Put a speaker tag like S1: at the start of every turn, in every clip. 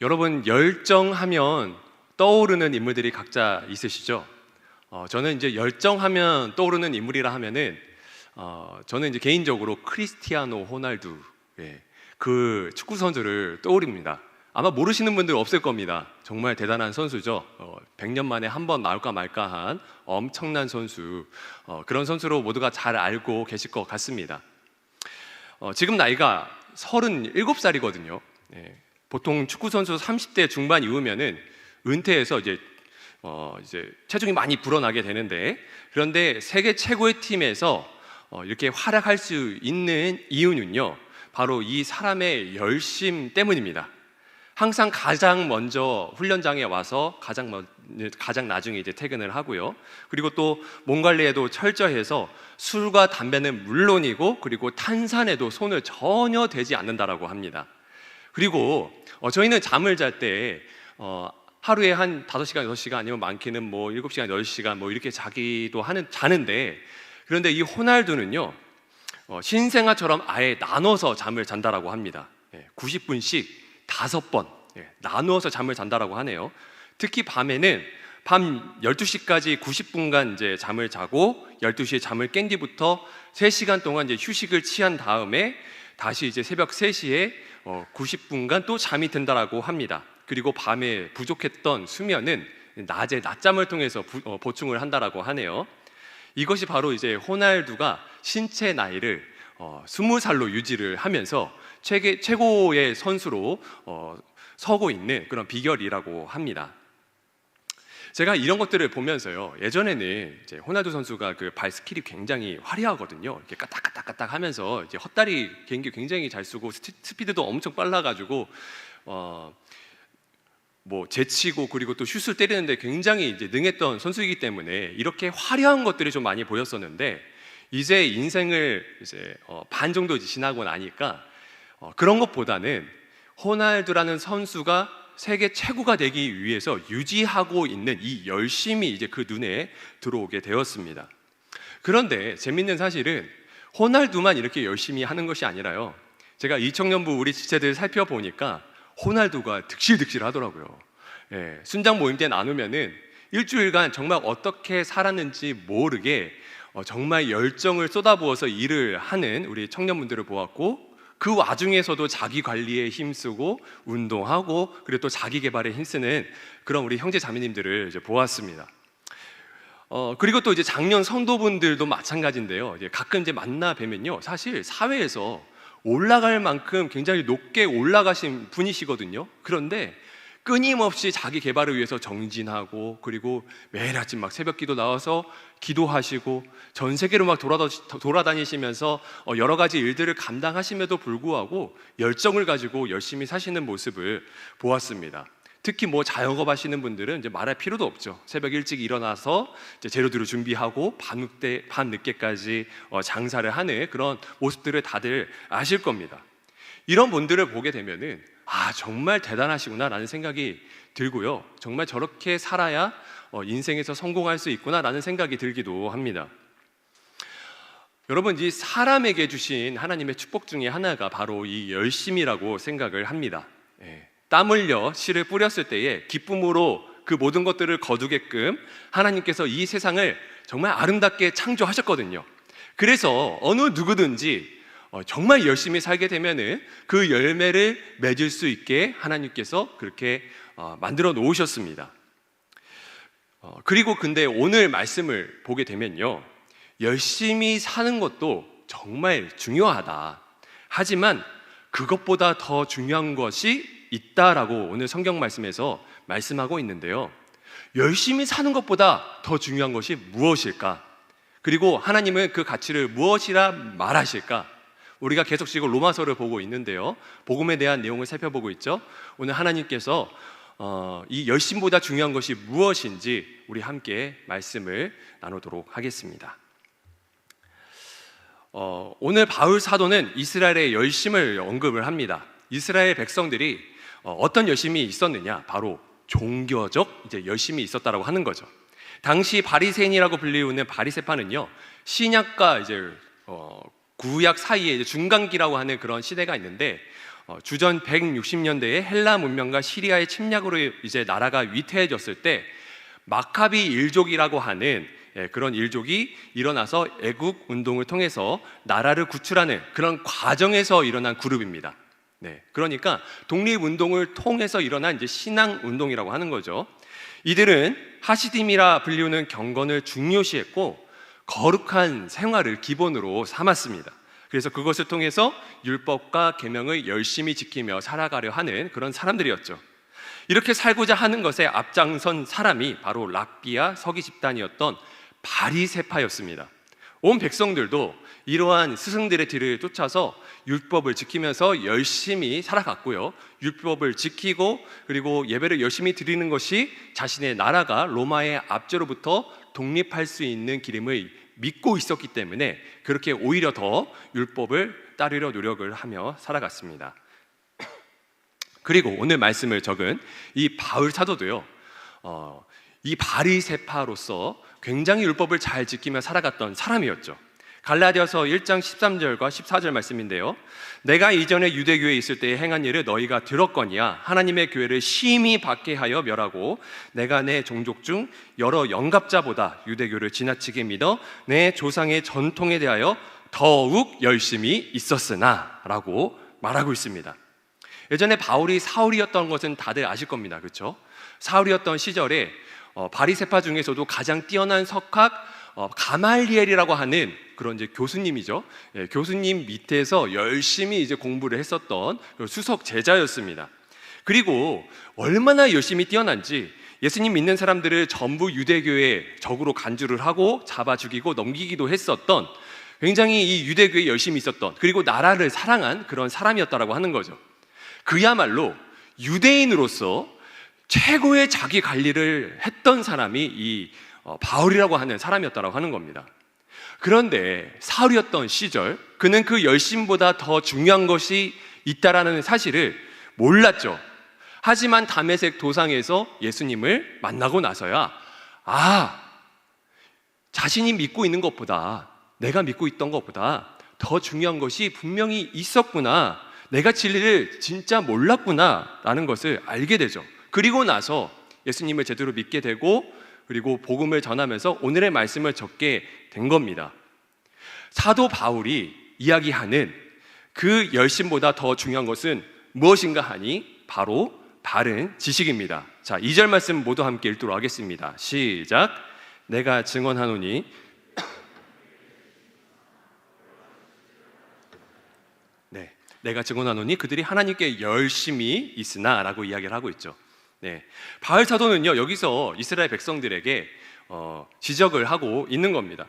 S1: 여러분, 열정하면 떠오르는 인물들이 각자 있으시죠? 저는 이제 열정하면 떠오르는 인물이라 하면은 저는 이제 개인적으로 크리스티아노 호날두, 그 축구 선수를 떠올립니다. 아마 모르시는 분들 없을 겁니다. 정말 대단한 선수죠. 100년 만에 한 번 나올까 말까한 엄청난 선수, 그런 선수로 모두가 잘 알고 계실 것 같습니다. 지금 나이가 37살이거든요. 보통 축구 선수 30대 중반 이후면은 은퇴해서 이제 체중이 많이 불어나게 되는데, 그런데 세계 최고의 팀에서 이렇게 활약할 수 있는 이유는요, 바로 이 사람의 열심 때문입니다. 항상 가장 먼저 훈련장에 와서 가장 나중에 이제 퇴근을 하고요. 그리고 또 몸 관리에도 철저해서 술과 담배는 물론이고, 그리고 탄산에도 손을 전혀 대지 않는다라고 합니다. 그리고 저희는 잠을 잘 때 하루에 한 5시간, 6시간 아니면 많게는 뭐 7시간, 10시간 뭐 이렇게 자는데, 그런데 이 호날두는요, 신생아처럼 아예 나눠서 잠을 잔다라고 합니다. 90분씩 5번 나누어서 잠을 잔다라고 하네요. 특히 밤에는 밤 12시까지 90분간 이제 잠을 자고, 12시에 잠을 깬 뒤부터 3시간 동안 이제 휴식을 취한 다음에 다시 이제 새벽 3시에 90분간 또 잠이 든다라고 합니다. 그리고 밤에 부족했던 수면은 낮에 낮잠을 통해서 보충을 한다라고 하네요. 이것이 바로 이제 호날두가 신체 나이를 20살로 유지를 하면서 최고의 선수로 서고 있는 그런 비결이라고 합니다. 제가 이런 것들을 보면서요, 예전에는 이제 호날두 선수가 그 발 스킬이 굉장히 화려하거든요. 이렇게 까딱까딱까딱 하면서 이제 헛다리 개인기 굉장히 잘 쓰고 스피드도 엄청 빨라가지고 뭐 제치고, 그리고 또 슛을 때리는데 굉장히 이제 능했던 선수이기 때문에 이렇게 화려한 것들이 좀 많이 보였었는데, 이제 인생을 이제 반 정도 지나고 나니까 그런 것보다는 호날두라는 선수가 세계 최고가 되기 위해서 유지하고 있는 이 열심이 이제 그 눈에 들어오게 되었습니다. 그런데 재밌는 사실은 호날두만 이렇게 열심히 하는 것이 아니라요, 제가 이청년부 우리 지체들 살펴보니까 호날두가 득실득실 하더라고요. 순장 모임 때 나누면은 일주일간 정말 어떻게 살았는지 모르게 정말 열정을 쏟아부어서 일을 하는 우리 청년분들을 보았고, 그 와중에서도 자기 관리에 힘쓰고 운동하고, 그리고 또 자기 개발에 힘쓰는 그런 우리 형제 자매님들을 이제 보았습니다. 그리고 또 이제 작년 성도분들도 마찬가지인데요. 이제 가끔 이제 만나 뵈면요, 사실 사회에서 올라갈 만큼 굉장히 높게 올라가신 분이시거든요. 그런데 끊임없이 자기 개발을 위해서 정진하고, 그리고 매일 아침 막 새벽기도 나와서 기도하시고, 전 세계로 막 돌아다니시면서 여러 가지 일들을 감당하심에도 불구하고 열정을 가지고 열심히 사시는 모습을 보았습니다. 특히 뭐 자영업 하시는 분들은 이제 말할 필요도 없죠. 새벽 일찍 일어나서 이제 재료들을 준비하고 밤늦게까지 장사를 하는 그런 모습들을 다들 아실 겁니다. 이런 분들을 보게 되면은 정말 대단하시구나 라는 생각이 들고요, 정말 저렇게 살아야 인생에서 성공할 수 있구나 라는 생각이 들기도 합니다. 여러분, 이 사람에게 주신 하나님의 축복 중에 하나가 바로 이 열심이라고 생각을 합니다. 땀 흘려 씨를 뿌렸을 때에 기쁨으로 그 모든 것들을 거두게끔 하나님께서 이 세상을 정말 아름답게 창조하셨거든요. 그래서 어느 누구든지 정말 열심히 살게 되면은 그 열매를 맺을 수 있게 하나님께서 그렇게 만들어 놓으셨습니다. 그리고 근데 오늘 말씀을 보게 되면요, 열심히 사는 것도 정말 중요하다. 하지만 그것보다 더 중요한 것이 있다라고 오늘 성경 말씀에서 말씀하고 있는데요, 열심히 사는 것보다 더 중요한 것이 무엇일까? 그리고 하나님은 그 가치를 무엇이라 말하실까? 우리가 계속 지금 로마서를 보고 있는데요, 복음에 대한 내용을 살펴보고 있죠. 오늘 하나님께서 이 열심보다 중요한 것이 무엇인지 우리 함께 말씀을 나누도록 하겠습니다. 오늘 바울 사도는 이스라엘의 열심을 언급을 합니다. 이스라엘 백성들이 어떤 열심이 있었느냐, 바로 종교적 이제 열심이 있었다라고 하는 거죠. 당시 바리새인이라고 불리우는 바리새파는요, 신약과 이제 구약 사이에 이제 중간기라고 하는 그런 시대가 있는데 주전 160년대에 헬라 문명과 시리아의 침략으로 이제 나라가 위태해졌을 때 마카비 일족이라고 하는 그런 일족이 일어나서 애국 운동을 통해서 나라를 구출하는 그런 과정에서 일어난 그룹입니다. 그러니까 독립운동을 통해서 일어난 이제 신앙운동이라고 하는 거죠. 이들은 하시딤이라 불리우는 경건을 중요시했고 거룩한 생활을 기본으로 삼았습니다. 그래서 그것을 통해서 율법과 계명을 열심히 지키며 살아가려 하는 그런 사람들이었죠. 이렇게 살고자 하는 것에 앞장선 사람이 바로 락비아 서기 집단이었던 바리새파였습니다. 온 백성들도 이러한 스승들의 뒤를 쫓아서 율법을 지키면서 열심히 살아갔고요. 율법을 지키고 그리고 예배를 열심히 드리는 것이 자신의 나라가 로마의 압제로부터 독립할 수 있는 길임을 믿고 있었기 때문에 그렇게 오히려 더 율법을 따르려 노력을 하며 살아갔습니다. 그리고 오늘 말씀을 적은 이 바울 사도도요, 이 바리새파로서 굉장히 율법을 잘 지키며 살아갔던 사람이었죠. 갈라디아서 1장 13절과 14절 말씀인데요, 내가 이전에 유대교에 있을 때에 행한 일을 너희가 들었거니와 하나님의 교회를 심히 박해하여 멸하고 내가 내 종족 중 여러 영갑자보다 유대교를 지나치게 믿어 내 조상의 전통에 대하여 더욱 열심히 있었으나 라고 말하고 있습니다. 예전에 바울이 사울이었던 것은 다들 아실 겁니다. 그렇죠? 사울이었던 시절에 바리새파 중에서도 가장 뛰어난 석학 가말리엘이라고 하는 그런 이제 교수님이죠. 교수님 밑에서 열심히 이제 공부를 했었던 수석 제자였습니다. 그리고 얼마나 열심히 뛰어난지 예수님 믿는 사람들을 전부 유대교의 적으로 간주를 하고 잡아 죽이고 넘기기도 했었던, 굉장히 이 유대교에 열심히 있었던, 그리고 나라를 사랑한 그런 사람이었다라고 하는 거죠. 그야말로 유대인으로서 최고의 자기 관리를 했던 사람이 이 바울이라고 하는 사람이었다고 하는 겁니다. 그런데 사울이었던 시절 그는 그 열심보다 더 중요한 것이 있다라는 사실을 몰랐죠. 하지만 다메섹 도상에서 예수님을 만나고 나서야 자신이 믿고 있는 것보다, 내가 믿고 있던 것보다 더 중요한 것이 분명히 있었구나, 내가 진리를 진짜 몰랐구나 라는 것을 알게 되죠. 그리고 나서 예수님을 제대로 믿게 되고 그리고 복음을 전하면서 오늘의 말씀을 적게 된 겁니다. 사도 바울이 이야기하는 그 열심보다 더 중요한 것은 무엇인가 하니 바로 바른 지식입니다. 자, 2절 말씀 모두 함께 읽도록 하겠습니다. 시작. 내가 증언하노니 내가 증언하노니 그들이 하나님께 열심히 있으나 라고 이야기를 하고 있죠. 바울 사도는요, 여기서 이스라엘 백성들에게 지적을 하고 있는 겁니다.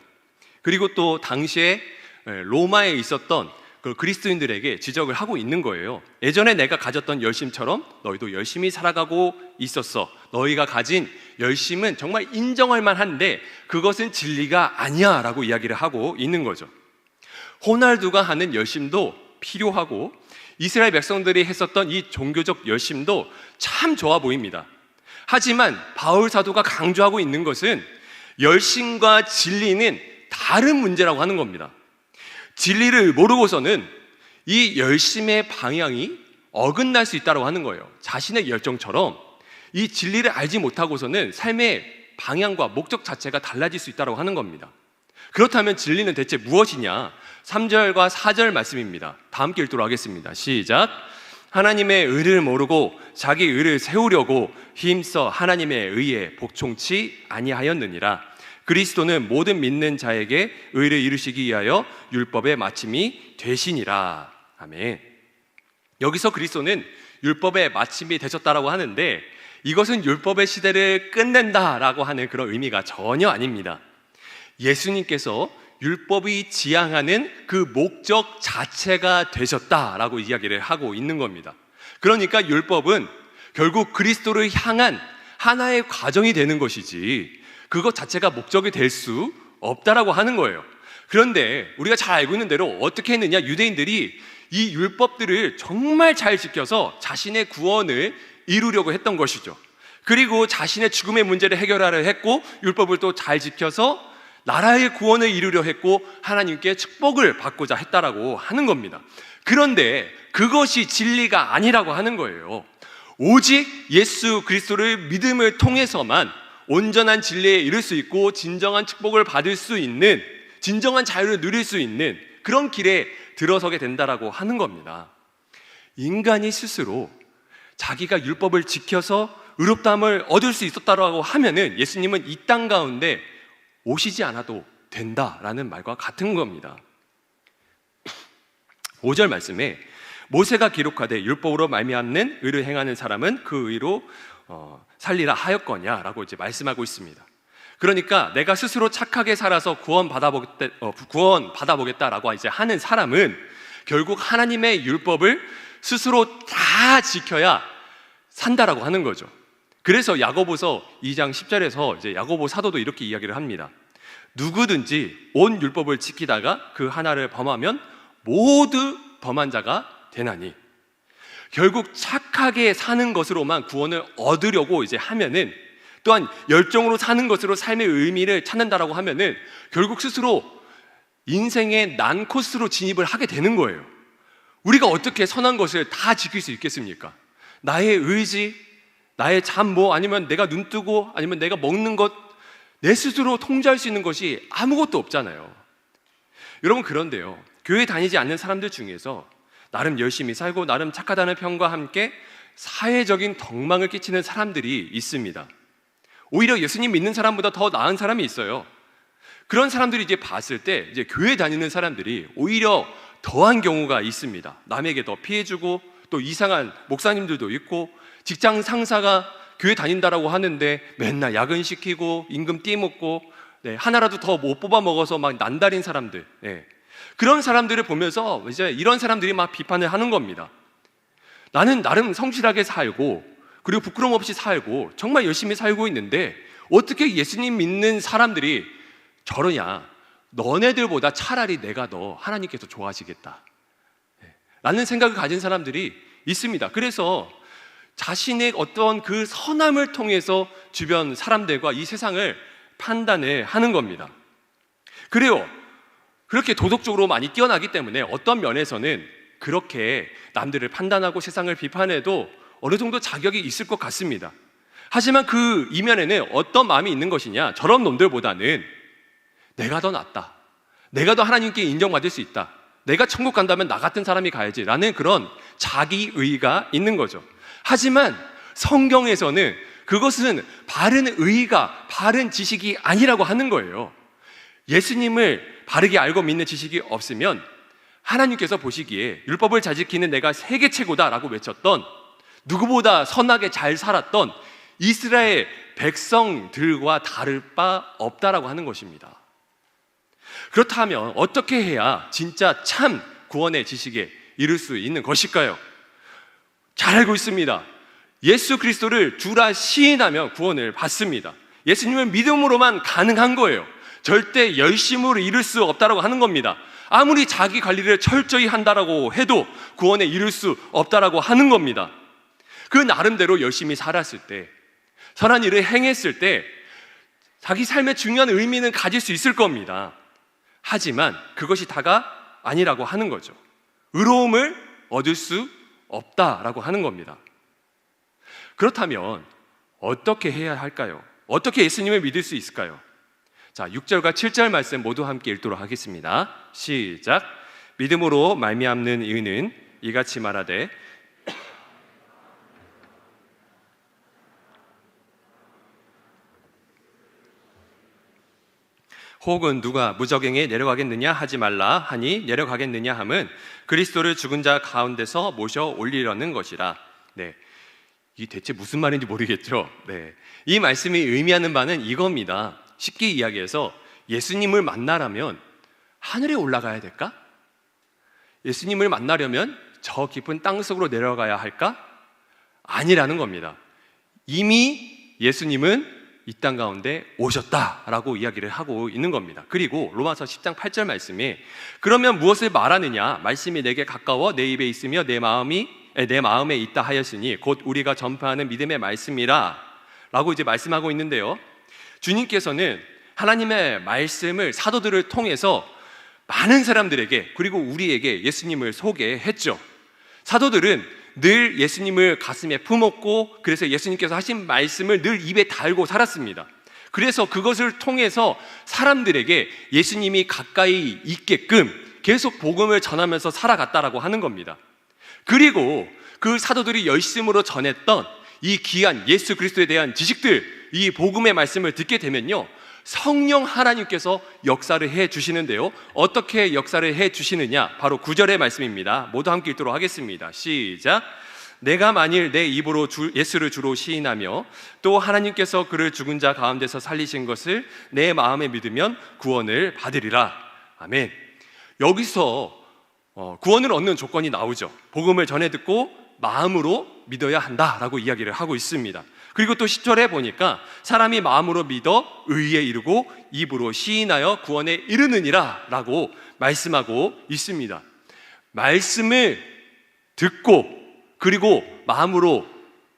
S1: 그리고 또 당시에 로마에 있었던 그 그리스도인들에게 지적을 하고 있는 거예요. 예전에 내가 가졌던 열심처럼 너희도 열심히 살아가고 있었어. 너희가 가진 열심은 정말 인정할 만한데 그것은 진리가 아니야 라고 이야기를 하고 있는 거죠. 호날두가 하는 열심도 필요하고 이스라엘 백성들이 했었던 이 종교적 열심도 참 좋아 보입니다. 하지만 바울 사도가 강조하고 있는 것은 열심과 진리는 다른 문제라고 하는 겁니다. 진리를 모르고서는 이 열심의 방향이 어긋날 수 있다고 하는 거예요. 자신의 열정처럼 이 진리를 알지 못하고서는 삶의 방향과 목적 자체가 달라질 수 있다고 하는 겁니다. 그렇다면 진리는 대체 무엇이냐? 3절과 4절 말씀입니다. 다 함께 읽도록 하겠습니다. 시작. 하나님의 의를 모르고 자기 의를 세우려고 힘써 하나님의 의에 복종치 아니하였느니라. 그리스도는 모든 믿는 자에게 의를 이루시기 위하여 율법의 마침이 되시니라. 아멘. 여기서 그리스도는 율법의 마침이 되셨다라고 하는데 이것은 율법의 시대를 끝낸다라고 하는 그런 의미가 전혀 아닙니다. 예수님께서 율법이 지향하는 그 목적 자체가 되셨다라고 이야기를 하고 있는 겁니다. 그러니까 율법은 결국 그리스도를 향한 하나의 과정이 되는 것이지 그것 자체가 목적이 될 수 없다라고 하는 거예요. 그런데 우리가 잘 알고 있는 대로 어떻게 했느냐? 유대인들이 이 율법들을 정말 잘 지켜서 자신의 구원을 이루려고 했던 것이죠. 그리고 자신의 죽음의 문제를 해결하려 했고 율법을 또 잘 지켜서 나라의 구원을 이루려 했고 하나님께 축복을 받고자 했다라고 하는 겁니다. 그런데 그것이 진리가 아니라고 하는 거예요. 오직 예수 그리스도를 믿음을 통해서만 온전한 진리에 이를 수 있고 진정한 축복을 받을 수 있는, 진정한 자유를 누릴 수 있는 그런 길에 들어서게 된다라고 하는 겁니다. 인간이 스스로 자기가 율법을 지켜서 의롭다함을 얻을 수 있었다라고 하면은 예수님은 이 땅 가운데 오시지 않아도 된다라는 말과 같은 겁니다. 5절 말씀에 모세가 기록하되 율법으로 말미암는 의를 행하는 사람은 그 의로 살리라 하였거냐라고 이제 말씀하고 있습니다. 그러니까 내가 스스로 착하게 살아서 구원 받아보겠다라고 이제 하는 사람은 결국 하나님의 율법을 스스로 다 지켜야 산다라고 하는 거죠. 그래서 야고보서 2장 10절에서 이제 야고보 사도도 이렇게 이야기를 합니다. 누구든지 온 율법을 지키다가 그 하나를 범하면 모두 범한 자가 되나니, 결국 착하게 사는 것으로만 구원을 얻으려고 이제 하면은, 또한 열정으로 사는 것으로 삶의 의미를 찾는다라고 하면은 결국 스스로 인생의 난 코스로 진입을 하게 되는 거예요. 우리가 어떻게 선한 것을 다 지킬 수 있겠습니까? 나의 의지, 나의 잠, 아니면 내가 눈 뜨고, 아니면 내가 먹는 것, 내 스스로 통제할 수 있는 것이 아무것도 없잖아요. 여러분, 그런데요, 교회 다니지 않는 사람들 중에서 나름 열심히 살고 나름 착하다는 평과 함께 사회적인 덕망을 끼치는 사람들이 있습니다. 오히려 예수님 믿는 사람보다 더 나은 사람이 있어요. 그런 사람들이 이제 봤을 때 이제 교회 다니는 사람들이 오히려 더한 경우가 있습니다. 남에게 더 피해주고, 또 이상한 목사님들도 있고, 직장 상사가 교회 다닌다라고 하는데 맨날 야근시키고 임금 떼먹고, 하나라도 더 못 뽑아 먹어서 막 난달인 사람들, 그런 사람들을 보면서 이제 이런 사람들이 막 비판을 하는 겁니다. 나는 나름 성실하게 살고 그리고 부끄럼 없이 살고 정말 열심히 살고 있는데 어떻게 예수님 믿는 사람들이 저러냐, 너네들보다 차라리 내가 너 하나님께서 좋아하시겠다 라는 생각을 가진 사람들이 있습니다. 그래서 자신의 어떤 그 선함을 통해서 주변 사람들과 이 세상을 판단을 하는 겁니다. 그래요, 그렇게 도덕적으로 많이 뛰어나기 때문에 어떤 면에서는 그렇게 남들을 판단하고 세상을 비판해도 어느 정도 자격이 있을 것 같습니다. 하지만 그 이면에는 어떤 마음이 있는 것이냐, 저런 놈들보다는 내가 더 낫다, 내가 더 하나님께 인정받을 수 있다, 내가 천국 간다면 나 같은 사람이 가야지 라는 그런 자기의가 있는 거죠. 하지만 성경에서는 그것은 바른 의가 바른 지식이 아니라고 하는 거예요. 예수님을 바르게 알고 믿는 지식이 없으면 하나님께서 보시기에 율법을 잘 지키는 내가 세계 최고다라고 외쳤던, 누구보다 선하게 잘 살았던 이스라엘 백성들과 다를 바 없다라고 하는 것입니다. 그렇다면 어떻게 해야 진짜 참 구원의 지식에 이를 수 있는 것일까요? 잘 알고 있습니다. 예수 그리스도를 주라 시인하며 구원을 받습니다. 예수님을 믿음으로만 가능한 거예요. 절대 열심으로 이룰 수 없다라고 하는 겁니다. 아무리 자기 관리를 철저히 한다라고 해도 구원에 이룰 수 없다라고 하는 겁니다. 그 나름대로 열심히 살았을 때, 선한 일을 행했을 때 자기 삶의 중요한 의미는 가질 수 있을 겁니다. 하지만 그것이 다가 아니라고 하는 거죠. 의로움을 얻을 수 없다라고 하는 겁니다. 그렇다면 어떻게 해야 할까요? 어떻게 예수님을 믿을 수 있을까요? 자, 6절과 7절 말씀 모두 함께 읽도록 하겠습니다. 시작. 믿음으로 말미암는 의는 이같이 말하되 혹은 누가 무저갱에 내려가겠느냐 하지 말라 하니 내려가겠느냐 함은 그리스도를 죽은 자 가운데서 모셔 올리려는 것이라. 이게 대체 무슨 말인지 모르겠죠. 이 말씀이 의미하는 바는 이겁니다. 쉽게 이야기해서 예수님을 만나려면 하늘에 올라가야 될까? 예수님을 만나려면 저 깊은 땅속으로 내려가야 할까? 아니라는 겁니다. 이미 예수님은 이 땅 가운데 오셨다라고 이야기를 하고 있는 겁니다. 그리고 로마서 10장 8절 말씀에 그러면 무엇을 말하느냐? 말씀이 내게 가까워 내 입에 있으며 내 마음에 있다 하였으니 곧 우리가 전파하는 믿음의 말씀이라 라고 이제 말씀하고 있는데요, 주님께서는 하나님의 말씀을 사도들을 통해서 많은 사람들에게, 그리고 우리에게 예수님을 소개했죠. 사도들은 늘 예수님을 가슴에 품었고, 그래서 예수님께서 하신 말씀을 늘 입에 달고 살았습니다. 그래서 그것을 통해서 사람들에게 예수님이 가까이 있게끔 계속 복음을 전하면서 살아갔다라고 하는 겁니다. 그리고 그 사도들이 열심으로 전했던 이 귀한 예수 그리스도에 대한 지식들, 이 복음의 말씀을 듣게 되면요, 성령 하나님께서 역사를 해 주시는데요, 어떻게 역사를 해 주시느냐, 바로 9절의 말씀입니다. 모두 함께 읽도록 하겠습니다. 시작. 내가 만일 내 입으로 예수를 주로 시인하며 또 하나님께서 그를 죽은 자 가운데서 살리신 것을 내 마음에 믿으면 구원을 받으리라. 아멘. 여기서 구원을 얻는 조건이 나오죠. 복음을 전해 듣고 마음으로 믿어야 한다라고 이야기를 하고 있습니다. 그리고 또 10절에 보니까 사람이 마음으로 믿어 의에 이르고 입으로 시인하여 구원에 이르느니라 라고 말씀하고 있습니다. 말씀을 듣고, 그리고 마음으로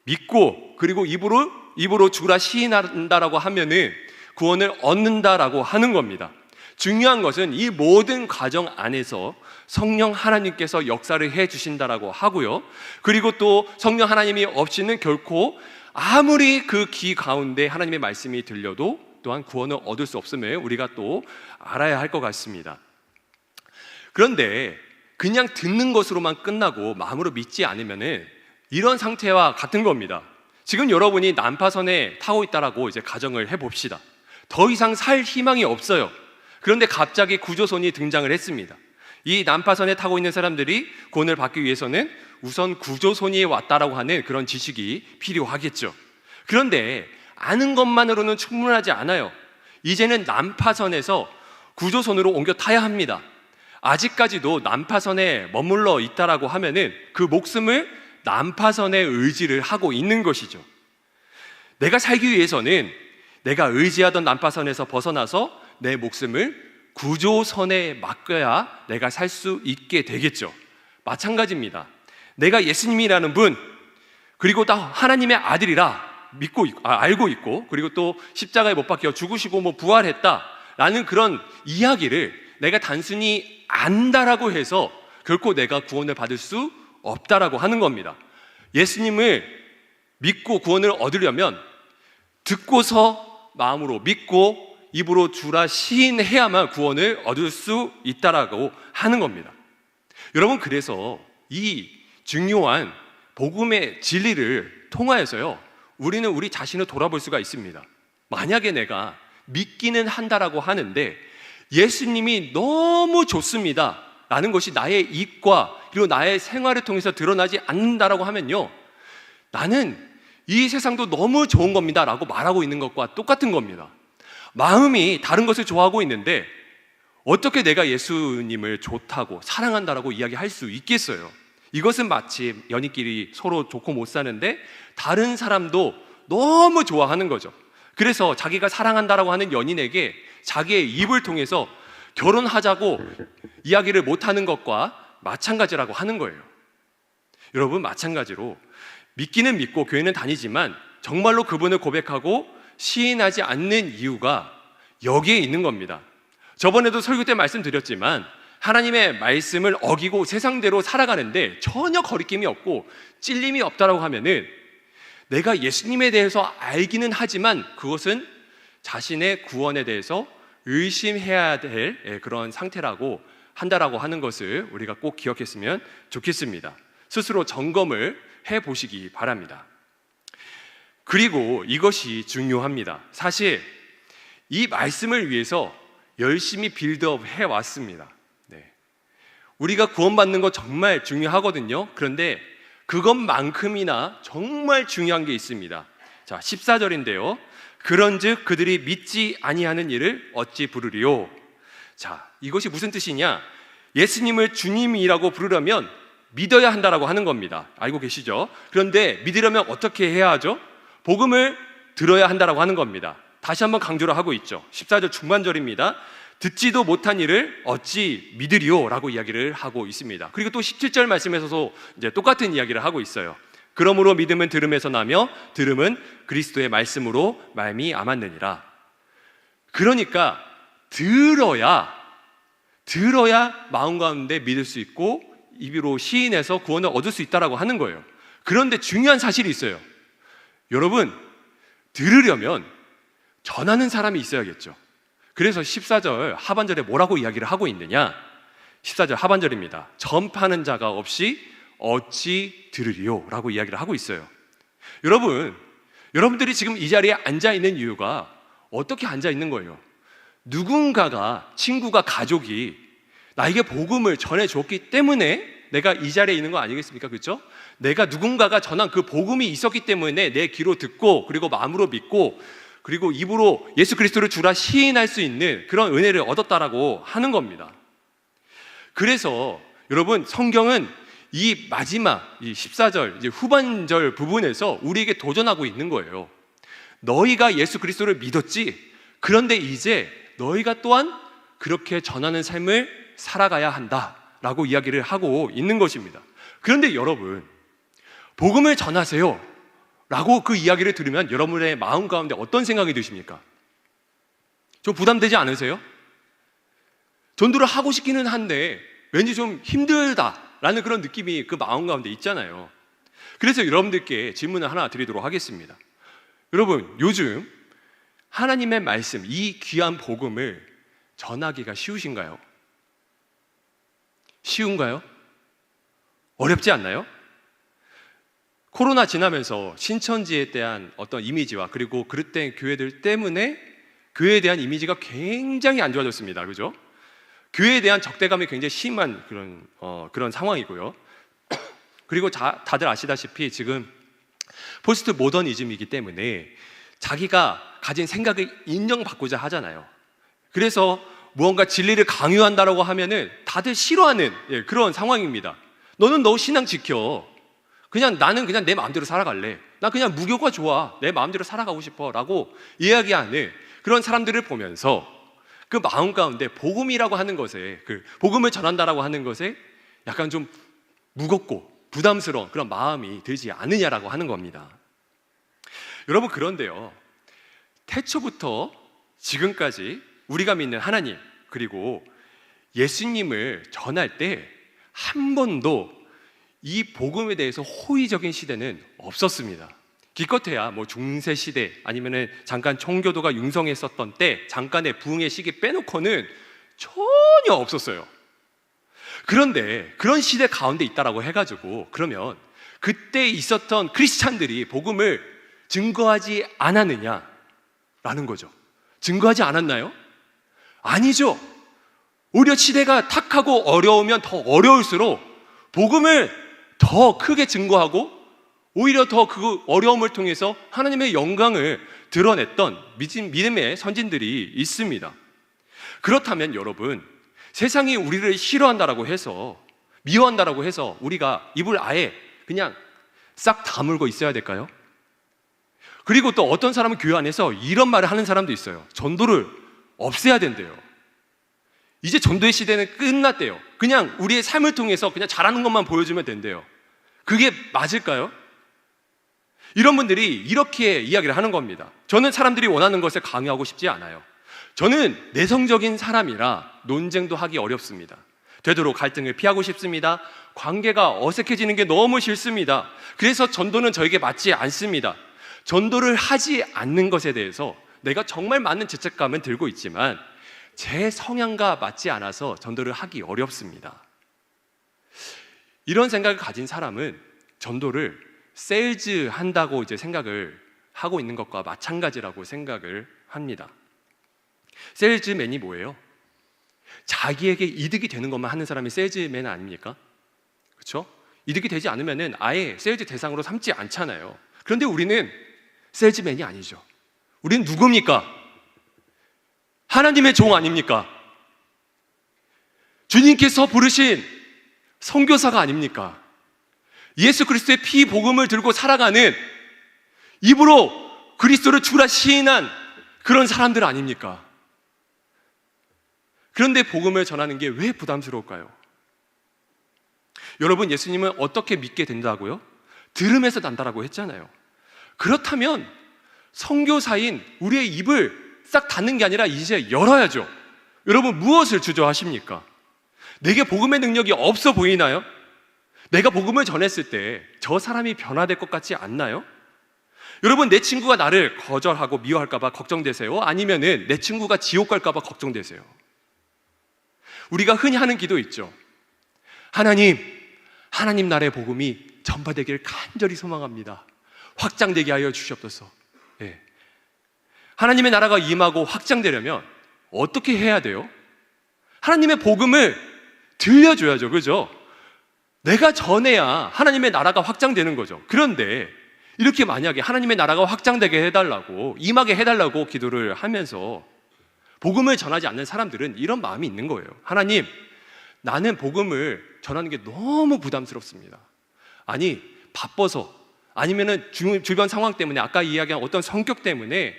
S1: 믿고, 그리고 입으로 주라 시인한다라고 하면은 구원을 얻는다라고 하는 겁니다. 중요한 것은 이 모든 과정 안에서 성령 하나님께서 역사를 해 주신다라고 하고요, 그리고 또 성령 하나님이 없이는 결코 아무리 그 귀 가운데 하나님의 말씀이 들려도 또한 구원을 얻을 수 없음을 우리가 또 알아야 할 것 같습니다. 그런데 그냥 듣는 것으로만 끝나고 마음으로 믿지 않으면은 이런 상태와 같은 겁니다. 지금 여러분이 난파선에 타고 있다라고 이제 가정을 해봅시다. 더 이상 살 희망이 없어요. 그런데 갑자기 구조선이 등장을 했습니다. 이 난파선에 타고 있는 사람들이 구원을 받기 위해서는 우선 구조선이 왔다라고 하는 그런 지식이 필요하겠죠. 그런데 아는 것만으로는 충분하지 않아요. 이제는 난파선에서 구조선으로 옮겨 타야 합니다. 아직까지도 난파선에 머물러 있다라고 하면은 그 목숨을 난파선에 의지를 하고 있는 것이죠. 내가 살기 위해서는 내가 의지하던 난파선에서 벗어나서 내 목숨을 구조선에 맡겨야 내가 살 수 있게 되겠죠. 마찬가지입니다. 내가 예수님이라는 분, 그리고 또 하나님의 아들이라 알고 있고, 그리고 또 십자가에 못 박혀 죽으시고 부활했다라는 그런 이야기를 내가 단순히 안다라고 해서 결코 내가 구원을 받을 수 없다라고 하는 겁니다. 예수님을 믿고 구원을 얻으려면 듣고서 마음으로 믿고 입으로 주라 시인해야만 구원을 얻을 수 있다라고 하는 겁니다. 여러분, 그래서 이 중요한 복음의 진리를 통하여서요, 우리는 우리 자신을 돌아볼 수가 있습니다. 만약에 내가 믿기는 한다라고 하는데 예수님이 너무 좋습니다 라는 것이 나의 입과 그리고 나의 생활을 통해서 드러나지 않는다라고 하면요, 나는 이 세상도 너무 좋은 겁니다 라고 말하고 있는 것과 똑같은 겁니다. 마음이 다른 것을 좋아하고 있는데 어떻게 내가 예수님을 좋다고 사랑한다라고 이야기할 수 있겠어요? 이것은 마치 연인끼리 서로 좋고 못 사는데 다른 사람도 너무 좋아하는 거죠. 그래서 자기가 사랑한다라고 하는 연인에게 자기의 입을 통해서 결혼하자고 이야기를 못하는 것과 마찬가지라고 하는 거예요. 여러분, 마찬가지로 믿기는 믿고 교회는 다니지만 정말로 그분을 고백하고 시인하지 않는 이유가 여기에 있는 겁니다. 저번에도 설교 때 말씀드렸지만 하나님의 말씀을 어기고 세상대로 살아가는데 전혀 거리낌이 없고 찔림이 없다라고 하면은 내가 예수님에 대해서 알기는 하지만 그것은 자신의 구원에 대해서 의심해야 될 그런 상태라고 한다라고 하는 것을 우리가 꼭 기억했으면 좋겠습니다. 스스로 점검을 해보시기 바랍니다. 그리고 이것이 중요합니다. 사실 이 말씀을 위해서 열심히 빌드업 해왔습니다. 우리가 구원받는 거 정말 중요하거든요. 그런데 그것만큼이나 정말 중요한 게 있습니다. 자, 14절인데요. 그런즉 그들이 믿지 아니하는 일을 어찌 부르리요? 자, 이것이 무슨 뜻이냐? 예수님을 주님이라고 부르려면 믿어야 한다라고 하는 겁니다. 알고 계시죠? 그런데 믿으려면 어떻게 해야 하죠? 복음을 들어야 한다라고 하는 겁니다. 다시 한번 강조를 하고 있죠. 14절 중반절입니다. 듣지도 못한 일을 어찌 믿으리요? 라고 이야기를 하고 있습니다. 그리고 또 17절 말씀에서도 이제 똑같은 이야기를 하고 있어요. 그러므로 믿음은 들음에서 나며 들음은 그리스도의 말씀으로 말미암았느니라. 그러니까 들어야 마음 가운데 믿을 수 있고 입으로 시인해서 구원을 얻을 수 있다라고 하는 거예요. 그런데 중요한 사실이 있어요. 여러분, 들으려면 전하는 사람이 있어야겠죠. 그래서 14절 하반절에 뭐라고 이야기를 하고 있느냐? 14절 하반절입니다. 전파하는 자가 없이 어찌 들으리요? 라고 이야기를 하고 있어요. 여러분들이 지금 이 자리에 앉아 있는 이유가 어떻게 앉아 있는 거예요? 누군가가, 친구가, 가족이 나에게 복음을 전해줬기 때문에 내가 이 자리에 있는 거 아니겠습니까? 그렇죠? 내가 누군가가 전한 그 복음이 있었기 때문에 내 귀로 듣고 그리고 마음으로 믿고 그리고 입으로 예수 그리스도를 주라 시인할 수 있는 그런 은혜를 얻었다라고 하는 겁니다. 그래서 여러분, 성경은 이 마지막 이 14절 이제 후반절 부분에서 우리에게 도전하고 있는 거예요. 너희가 예수 그리스도를 믿었지? 그런데 이제 너희가 또한 그렇게 전하는 삶을 살아가야 한다라고 이야기를 하고 있는 것입니다. 그런데 여러분, 복음을 전하세요 라고 그 이야기를 들으면 여러분의 마음 가운데 어떤 생각이 드십니까? 좀 부담되지 않으세요? 전도를 하고 싶기는 한데 왠지 좀 힘들다라는 그런 느낌이 그 마음 가운데 있잖아요. 그래서 여러분들께 질문을 하나 드리도록 하겠습니다. 여러분, 요즘 하나님의 말씀, 이 귀한 복음을 전하기가 쉬우신가요? 쉬운가요? 어렵지 않나요? 코로나 지나면서 신천지에 대한 어떤 이미지와 그리고 그릇된 교회들 때문에 교회에 대한 이미지가 굉장히 안 좋아졌습니다. 그죠? 교회에 대한 적대감이 굉장히 심한 그런 상황이고요. 그리고 다들 아시다시피 지금 포스트 모더니즘이기 때문에 자기가 가진 생각을 인정받고자 하잖아요. 그래서 무언가 진리를 강요한다라고 하면은 다들 싫어하는 그런 상황입니다. 너는 너 신앙 지켜. 나는 그냥 내 마음대로 살아갈래. 나 그냥 무교가 좋아. 내 마음대로 살아가고 싶어. 라고 이야기하는 그런 사람들을 보면서 그 마음 가운데 복음이라고 하는 것에, 그 복음을 전한다라고 하는 것에 약간 좀 무겁고 부담스러운 그런 마음이 들지 않느냐라고 하는 겁니다. 여러분, 그런데요, 태초부터 지금까지 우리가 믿는 하나님 그리고 예수님을 전할 때 한 번도 이 복음에 대해서 호의적인 시대는 없었습니다. 기껏해야 중세 시대 아니면은 잠깐 청교도가 융성했었던 때 잠깐의 부흥의 시기 빼놓고는 전혀 없었어요. 그런데 그런 시대 가운데 있다라고 해가지고 그러면 그때 있었던 크리스찬들이 복음을 증거하지 않았느냐라는 거죠. 증거하지 않았나요? 아니죠. 오히려 시대가 탁하고 어려우면 더 어려울수록 복음을 더 크게 증거하고 오히려 더 그 어려움을 통해서 하나님의 영광을 드러냈던 믿음의 선진들이 있습니다. 그렇다면 여러분, 세상이 우리를 싫어한다라고 해서, 미워한다라고 해서 우리가 입을 아예 그냥 싹 다물고 있어야 될까요? 그리고 또 어떤 사람은 교회 안에서 이런 말을 하는 사람도 있어요. 전도를 없애야 된대요. 이제 전도의 시대는 끝났대요. 그냥 우리의 삶을 통해서 그냥 잘하는 것만 보여주면 된대요. 그게 맞을까요? 이런 분들이 이렇게 이야기를 하는 겁니다. 저는 사람들이 원하는 것을 강요하고 싶지 않아요. 저는 내성적인 사람이라 논쟁도 하기 어렵습니다. 되도록 갈등을 피하고 싶습니다. 관계가 어색해지는 게 너무 싫습니다. 그래서 전도는 저에게 맞지 않습니다. 전도를 하지 않는 것에 대해서 내가 정말 많은 죄책감은 들고 있지만 제 성향과 맞지 않아서 전도를 하기 어렵습니다. 이런 생각을 가진 사람은 전도를 세일즈 한다고 이제 생각을 하고 있는 것과 마찬가지라고 생각을 합니다. 세일즈맨이 뭐예요? 자기에게 이득이 되는 것만 하는 사람이 세일즈맨 아닙니까? 그렇죠? 이득이 되지 않으면은 아예 세일즈 대상으로 삼지 않잖아요. 그런데 우리는 세일즈맨이 아니죠. 우리는 누굽니까? 하나님의 종 아닙니까? 주님께서 부르신 선교사가 아닙니까? 예수 그리스도의 피 복음을 들고 살아가는, 입으로 그리스도를 주라 시인한 그런 사람들 아닙니까? 그런데 복음을 전하는 게 왜 부담스러울까요? 여러분, 예수님은 어떻게 믿게 된다고요? 들음에서 난다라고 했잖아요. 그렇다면 선교사인 우리의 입을 싹 닫는 게 아니라 이제 열어야죠. 여러분, 무엇을 주저하십니까? 내게 복음의 능력이 없어 보이나요? 내가 복음을 전했을 때 저 사람이 변화될 것 같지 않나요? 여러분, 내 친구가 나를 거절하고 미워할까 봐 걱정되세요? 아니면은 내 친구가 지옥 갈까 봐 걱정되세요? 우리가 흔히 하는 기도 있죠. 하나님 나라의 복음이 전파되기를 간절히 소망합니다. 확장되게 하여 주시옵소서. 예. 하나님의 나라가 임하고 확장되려면 어떻게 해야 돼요? 하나님의 복음을 들려줘야죠. 그죠? 내가 전해야 하나님의 나라가 확장되는 거죠. 그런데 이렇게 만약에 하나님의 나라가 확장되게 해달라고, 임하게 해달라고 기도를 하면서 복음을 전하지 않는 사람들은 이런 마음이 있는 거예요. 하나님, 나는 복음을 전하는 게 너무 부담스럽습니다. 아니, 바빠서, 아니면은 주변 상황 때문에, 아까 이야기한 어떤 성격 때문에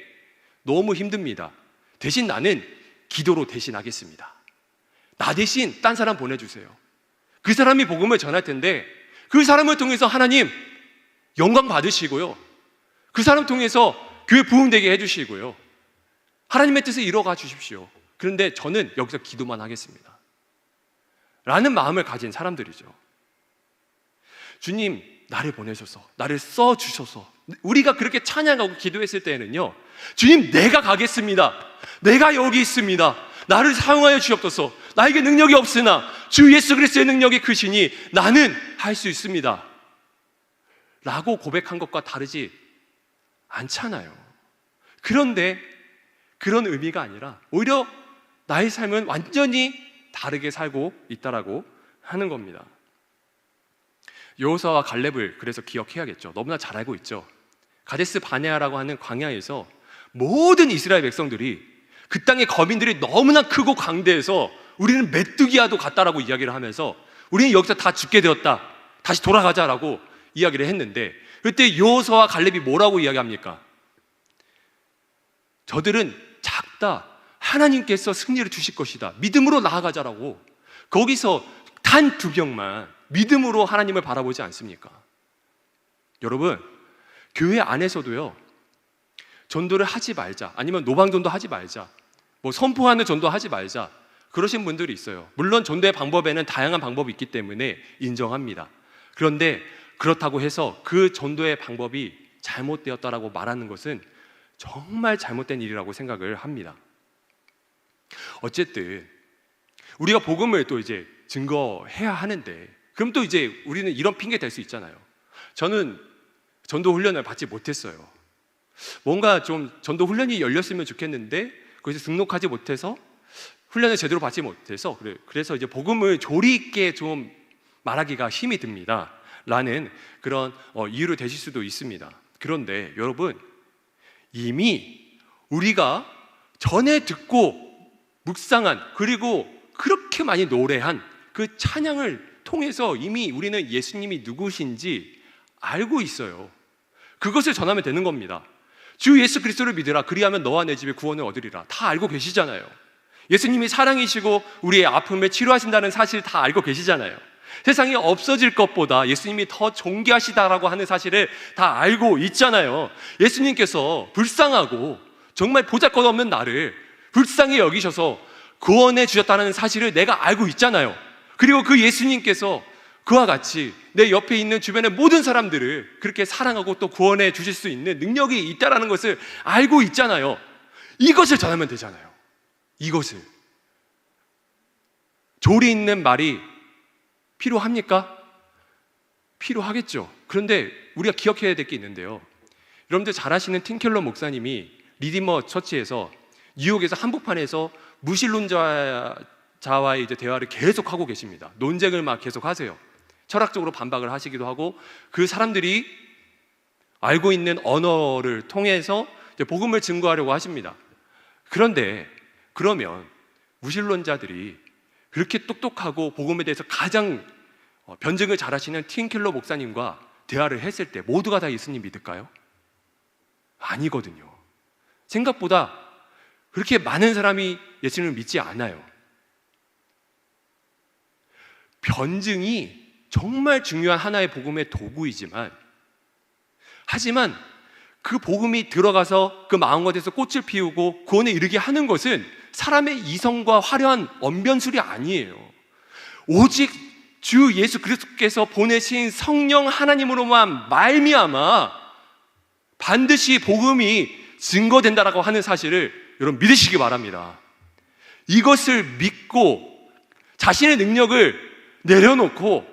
S1: 너무 힘듭니다. 대신 나는 기도로 대신하겠습니다. 나 대신 딴 사람 보내주세요. 그 사람이 복음을 전할 텐데 그 사람을 통해서 하나님 영광 받으시고요, 그 사람 통해서 교회 부흥되게 해주시고요, 하나님의 뜻을 이뤄가 주십시오. 그런데 저는 여기서 기도만 하겠습니다 라는 마음을 가진 사람들이죠. 주님, 나를 보내셔서, 나를 써주셔서, 우리가 그렇게 찬양하고 기도했을 때에는요, 주님, 내가 가겠습니다. 내가 여기 있습니다. 나를 사용하여 주옵소서. 나에게 능력이 없으나 주 예수 그리스도의 능력이 크시니 나는 할 수 있습니다 라고 고백한 것과 다르지 않잖아요. 그런데 그런 의미가 아니라 오히려 나의 삶은 완전히 다르게 살고 있다라고 하는 겁니다. 여호수아와 갈렙을 그래서 기억해야겠죠. 너무나 잘 알고 있죠. 가데스 바네아라고 하는 광야에서 모든 이스라엘 백성들이 그 땅의 거민들이 너무나 크고 강대해서 우리는 메뚜기와도 같다라고 이야기를 하면서 우리는 여기서 다 죽게 되었다, 다시 돌아가자라고 이야기를 했는데, 그때 여호수아와 갈렙이 뭐라고 이야기합니까? 저들은 작다, 하나님께서 승리를 주실 것이다, 믿음으로 나아가자라고. 거기서 단 2명만 믿음으로 하나님을 바라보지 않습니까? 여러분, 교회 안에서도요, 전도를 하지 말자, 아니면 노방전도 하지 말자, 뭐 선포하는 전도 하지 말자, 그러신 분들이 있어요. 물론 전도의 방법에는 다양한 방법이 있기 때문에 인정합니다. 그런데 그렇다고 해서 그 전도의 방법이 잘못되었다라고 말하는 것은 정말 잘못된 일이라고 생각을 합니다. 어쨌든 우리가 복음을 또 이제 증거해야 하는데, 그럼 또 이제 우리는 이런 핑계 댈 수 있잖아요. 저는 전도 훈련을 받지 못했어요. 뭔가 좀 전도 훈련이 열렸으면 좋겠는데 거기서 등록하지 못해서, 훈련을 제대로 받지 못해서, 그래서 이제 복음을 조리 있게 좀 말하기가 힘이 듭니다 라는 그런 이유로 되실 수도 있습니다. 그런데 여러분, 이미 우리가 전에 듣고 묵상한, 그리고 그렇게 많이 노래한 그 찬양을 통해서 이미 우리는 예수님이 누구신지 알고 있어요. 그것을 전하면 되는 겁니다. 주 예수 그리스도를 믿으라, 그리하면 너와 내 집에 구원을 얻으리라. 다 알고 계시잖아요. 예수님이 사랑이시고 우리의 아픔을 치료하신다는 사실 다 알고 계시잖아요. 세상이 없어질 것보다 예수님이 더 존귀하시다라고 하는 사실을 다 알고 있잖아요. 예수님께서 불쌍하고 정말 보잘것없는 나를 불쌍히 여기셔서 구원해 주셨다는 사실을 내가 알고 있잖아요. 그리고 그 예수님께서 그와 같이 내 옆에 있는 주변의 모든 사람들을 그렇게 사랑하고 또 구원해 주실 수 있는 능력이 있다는 것을 알고 있잖아요. 이것을 전하면 되잖아요. 이것을. 조리 있는 말이 필요합니까? 필요하겠죠. 그런데 우리가 기억해야 될 게 있는데요, 여러분들 잘 아시는 팀 켈러 목사님이 리디머 처치에서 뉴욕에서 한복판에서 무신론자와의 이제 대화를 계속 하고 계십니다. 논쟁을 막 계속 하세요. 철학적으로 반박을 하시기도 하고, 그 사람들이 알고 있는 언어를 통해서 이제 복음을 증거하려고 하십니다. 그런데 그러면 무신론자들이 그렇게 똑똑하고 복음에 대해서 가장 변증을 잘하시는 팀 켈러 목사님과 대화를 했을 때 모두가 다 예수님 믿을까요? 아니거든요. 생각보다 그렇게 많은 사람이 예수님을 믿지 않아요. 변증이 정말 중요한 하나의 복음의 도구이지만, 하지만 그 복음이 들어가서 그 마음가짐에서 꽃을 피우고 구원에 이르게 하는 것은 사람의 이성과 화려한 언변술이 아니에요. 오직 주 예수 그리스도께서 보내신 성령 하나님으로만 말미암아 반드시 복음이 증거된다라고 하는 사실을 여러분 믿으시기 바랍니다. 이것을 믿고 자신의 능력을 내려놓고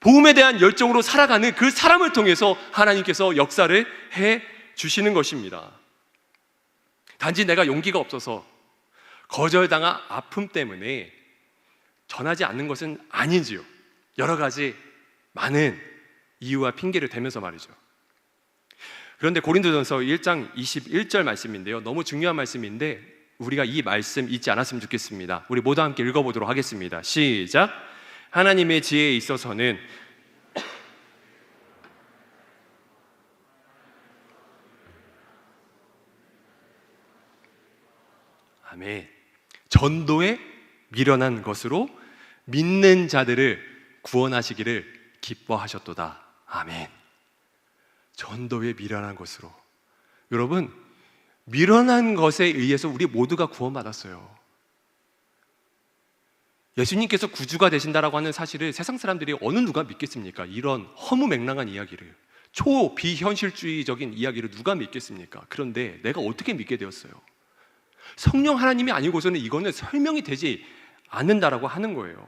S1: 복음에 대한 열정으로 살아가는 그 사람을 통해서 하나님께서 역사를 해 주시는 것입니다. 단지 내가 용기가 없어서 거절당한 아픔 때문에 전하지 않는 것은 아닌지요. 여러 가지 많은 이유와 핑계를 대면서 말이죠. 그런데 고린도전서 1장 21절 말씀인데요, 너무 중요한 말씀인데 우리가 이 말씀 잊지 않았으면 좋겠습니다. 우리 모두 함께 읽어보도록 하겠습니다. 시작. 하나님의 지혜에 있어서는 아멘. 전도에 미련한 것으로 믿는 자들을 구원하시기를 기뻐하셨도다. 아멘. 전도에 미련한 것으로. 여러분, 미련한 것에 의해서 우리 모두가 구원받았어요. 예수님께서 구주가 되신다라고 하는 사실을 세상 사람들이 어느 누가 믿겠습니까? 이런 허무맹랑한 이야기를, 초비현실주의적인 이야기를 누가 믿겠습니까? 그런데 내가 어떻게 믿게 되었어요? 성령 하나님이 아니고서는 이거는 설명이 되지 않는다라고 하는 거예요.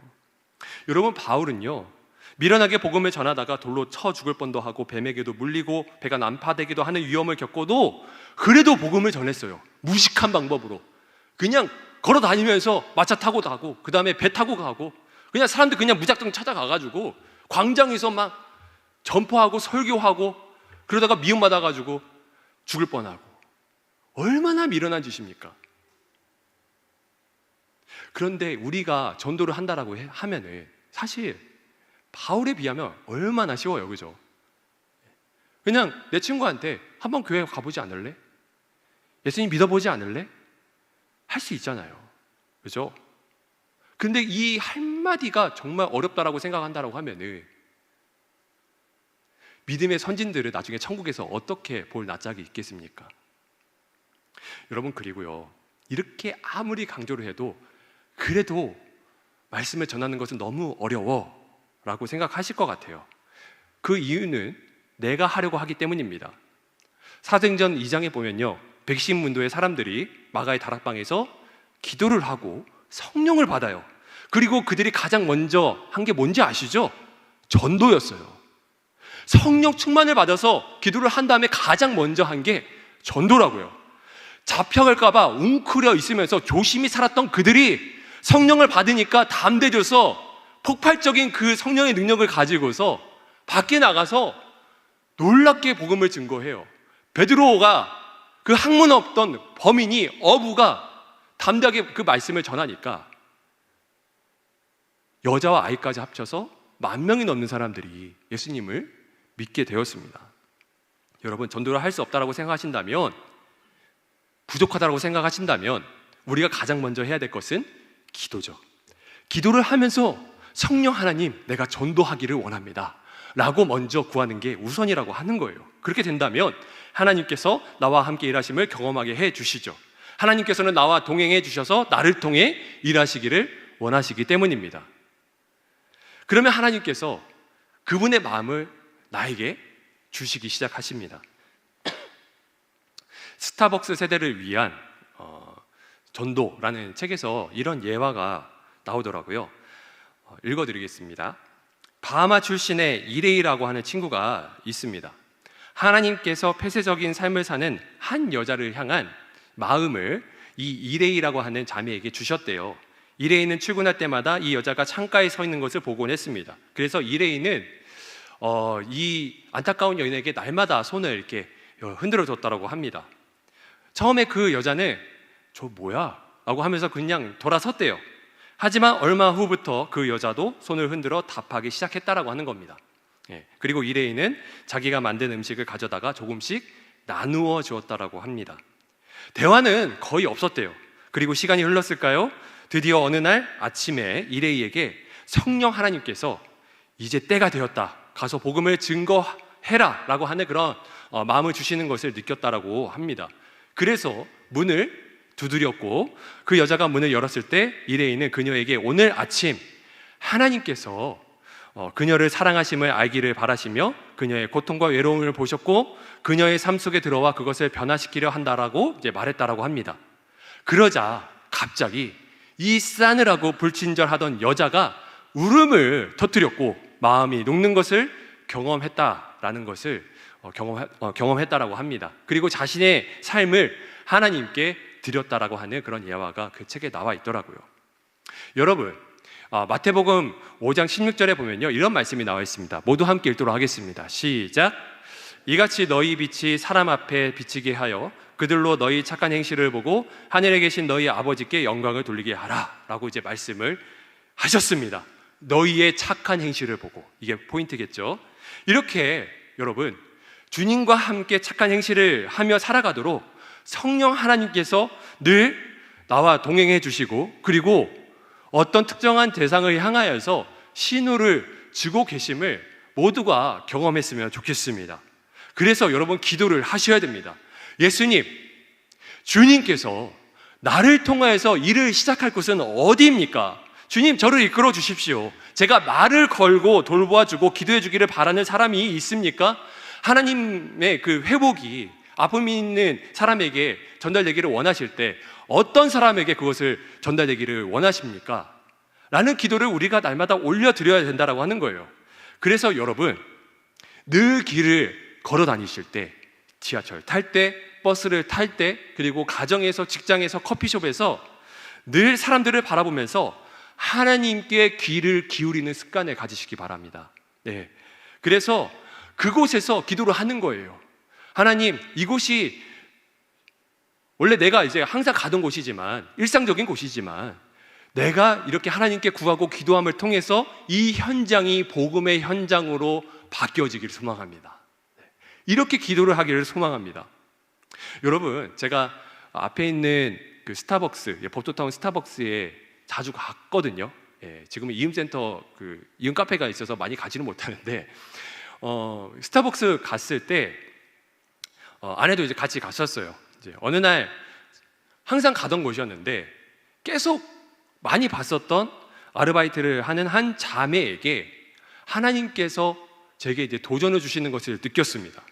S1: 여러분, 바울은요, 미련하게 복음을 전하다가 돌로 쳐 죽을 뻔도 하고 뱀에게도 물리고 배가 난파되기도 하는 위험을 겪고도 그래도 복음을 전했어요. 무식한 방법으로. 그냥 걸어 다니면서 마차 타고 가고, 그 다음에 배 타고 가고, 그냥 사람들 그냥 무작정 찾아가가지고 광장에서 막 전포하고 설교하고, 그러다가 미움받아가지고 죽을 뻔하고. 얼마나 미련한 짓입니까? 그런데 우리가 전도를 한다라고 하면은 사실 바울에 비하면 얼마나 쉬워요, 그죠? 그냥 내 친구한테 한번 교회 가보지 않을래? 예수님 믿어보지 않을래? 할 수 있잖아요, 그죠? 근데 이 한마디가 정말 어렵다라고 생각한다라고 하면은 믿음의 선진들을 나중에 천국에서 어떻게 볼 낯짝이 있겠습니까? 여러분, 그리고요, 이렇게 아무리 강조를 해도 그래도 말씀을 전하는 것은 너무 어려워 라고 생각하실 것 같아요. 그 이유는 내가 하려고 하기 때문입니다. 사도행전 2장에 보면요, 백신문도의 사람들이 마가의 다락방에서 기도를 하고 성령을 받아요. 그리고 그들이 가장 먼저 한 게 뭔지 아시죠? 전도였어요. 성령 충만을 받아서 기도를 한 다음에 가장 먼저 한 게 전도라고요. 잡혀갈까봐 웅크려 있으면서 조심히 살았던 그들이 성령을 받으니까 담대해져서 폭발적인 그 성령의 능력을 가지고서 밖에 나가서 놀랍게 복음을 증거해요. 베드로가 그 학문 없던 범인이, 어부가 담대하게 그 말씀을 전하니까 여자와 아이까지 합쳐서 10,000명이 넘는 사람들이 예수님을 믿게 되었습니다. 여러분, 전도를 할 수 없다고 생각하신다면, 부족하다고 생각하신다면 우리가 가장 먼저 해야 될 것은 기도죠. 기도를 하면서 성령 하나님, 내가 전도하기를 원합니다 라고 먼저 구하는 게 우선이라고 하는 거예요. 그렇게 된다면 하나님께서 나와 함께 일하심을 경험하게 해 주시죠. 하나님께서는 나와 동행해 주셔서 나를 통해 일하시기를 원하시기 때문입니다. 그러면 하나님께서 그분의 마음을 나에게 주시기 시작하십니다. 스타벅스 세대를 위한 전도라는 책에서 이런 예화가 나오더라고요. 읽어드리겠습니다. 바하마 출신의 이레이라고 하는 친구가 있습니다. 하나님께서 폐쇄적인 삶을 사는 한 여자를 향한 마음을 이 이레이라고 하는 자매에게 주셨대요. 이레이는 출근할 때마다 이 여자가 창가에 서 있는 것을 보곤 했습니다. 그래서 이레이는 이 안타까운 여인에게 날마다 손을 이렇게 흔들어 줬다고 합니다. 처음에 그 여자는 저 뭐야? 라고 하면서 그냥 돌아섰대요. 하지만 얼마 후부터 그 여자도 손을 흔들어 답하기 시작했다라고 하는 겁니다. 그리고 이레이는 자기가 만든 음식을 가져다가 조금씩 나누어 주었다라고 합니다. 대화는 거의 없었대요. 그리고 시간이 흘렀을까요? 드디어 어느 날 아침에 이레이에게 성령 하나님께서 이제 때가 되었다, 가서 복음을 증거해 해라라고 하는 그런 마음을 주시는 것을 느꼈다라고 합니다. 그래서 문을 두드렸고 그 여자가 문을 열었을 때 일에 있는 그녀에게 오늘 아침 하나님께서 그녀를 사랑하심을 알기를 바라시며 그녀의 고통과 외로움을 보셨고 그녀의 삶 속에 들어와 그것을 변화시키려 한다라고 이제 말했다라고 합니다. 그러자 갑자기 이 싸늘하고 불친절하던 여자가 울음을 터뜨렸고 마음이 녹는 것을 경험했다라는 것을 경험했다라고 합니다. 그리고 자신의 삶을 하나님께 드렸다라고 하는 그런 예화가 그 책에 나와 있더라고요. 여러분, 마태복음 5장 16절에 보면요 이런 말씀이 나와 있습니다. 모두 함께 읽도록 하겠습니다. 시작. 이같이 너희 빛이 사람 앞에 비치게 하여 그들로 너희 착한 행실을 보고 하늘에 계신 너희 아버지께 영광을 돌리게 하라 라고 이제 말씀을 하셨습니다. 너희의 착한 행실을 보고, 이게 포인트겠죠. 이렇게 여러분 주님과 함께 착한 행실을 하며 살아가도록 성령 하나님께서 늘 나와 동행해 주시고 그리고 어떤 특정한 대상을 향하여서 신호를 주고 계심을 모두가 경험했으면 좋겠습니다. 그래서 여러분 기도를 하셔야 됩니다. 예수님, 주님께서 나를 통하여서 일을 시작할 곳은 어디입니까? 주님, 저를 이끌어 주십시오. 제가 말을 걸고 돌보아 주고 기도해 주기를 바라는 사람이 있습니까? 하나님의 그 회복이 아픔이 있는 사람에게 전달되기를 원하실 때 어떤 사람에게 그것을 전달되기를 원하십니까? 라는 기도를 우리가 날마다 올려드려야 된다고 하는 거예요. 그래서 여러분, 늘 길을 걸어 다니실 때, 지하철 탈 때, 버스를 탈 때, 그리고 가정에서, 직장에서, 커피숍에서 늘 사람들을 바라보면서 하나님께 귀를 기울이는 습관을 가지시기 바랍니다. 네. 그래서 그곳에서 기도를 하는 거예요. 하나님, 이곳이 원래 내가 이제 항상 가던 곳이지만, 일상적인 곳이지만 내가 이렇게 하나님께 구하고 기도함을 통해서 이 현장이 복음의 현장으로 바뀌어지기를 소망합니다. 이렇게 기도를 하기를 소망합니다. 여러분, 제가 앞에 있는 그 스타벅스, 법도타운 스타벅스에 자주 갔거든요. 지금은 이음센터 그 이음 카페가 있어서 많이 가지는 못하는데 스타벅스 갔을 때 아내도 이제 같이 갔었어요. 이제 어느 날 항상 가던 곳이었는데 계속 많이 봤었던 아르바이트를 하는 한 자매에게 하나님께서 제게 이제 도전을 주시는 것을 느꼈습니다.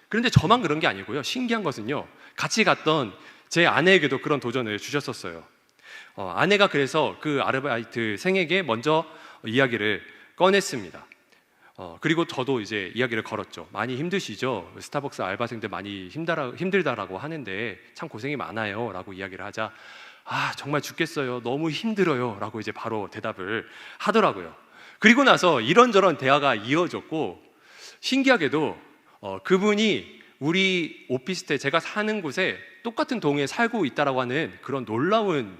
S1: 그런데 저만 그런 게 아니고요. 신기한 것은요, 같이 갔던 제 아내에게도 그런 도전을 주셨었어요. 아내가 그래서 그 아르바이트생에게 먼저 이야기를 꺼냈습니다. 그리고 저도 이제 이야기를 걸었죠. 많이 힘드시죠? 스타벅스 알바생들 많이 힘들다라고 하는데 참 고생이 많아요 라고 이야기를 하자, 정말 죽겠어요, 너무 힘들어요 라고 이제 바로 대답을 하더라고요. 그리고 나서 이런저런 대화가 이어졌고, 신기하게도 그분이 우리 오피스텔, 제가 사는 곳에 똑같은 동에 살고 있다라고 하는 그런 놀라운